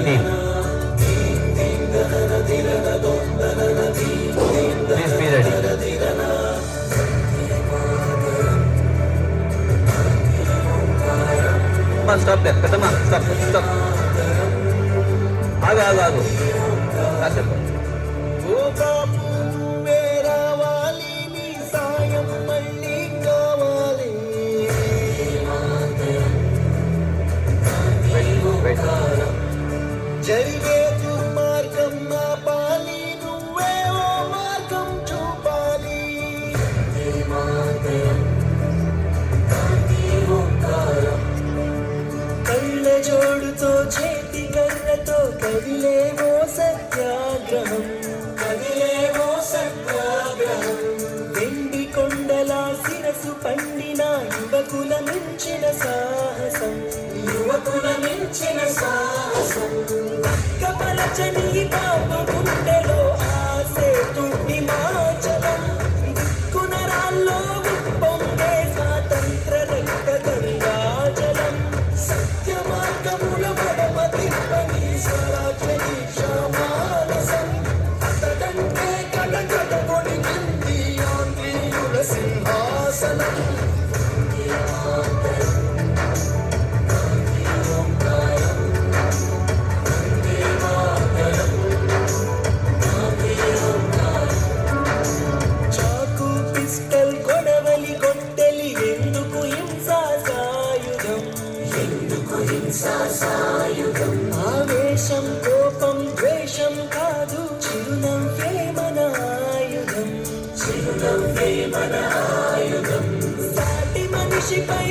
team. Please be ready. Stop there. Come on, stop. ఆగు. కాసేపు. జరిగే దుర్మార్గం ఆపాలి, నువ్వే ఓ మార్గం చూపాలి. కళ్ళ జోడుతో చేతి కర్రతో కదిలేవో సత్యాగ్రహం, వెండి కొండల శిరసు పండిన యువకుల మించిన సాహసం, పలచని పాప గుండెలో ఆసే తుడి మాచలం, దిక్కునరాల్లో ఉప్పొంగే స్వాతంత్ర రక్త గంగాజలం. సత్య మార్గముల పడమ తిప్పని స్వరాజ్య దీక్షామానసం, అతడంటే కడగడ కొడిగింది ఆంధ్రీయుల సింహాసనం. ఆవేశం కోపం ద్వేషం కాదు, చిరునవ్వే మన ఆయుధం. సాటి మనిషిపై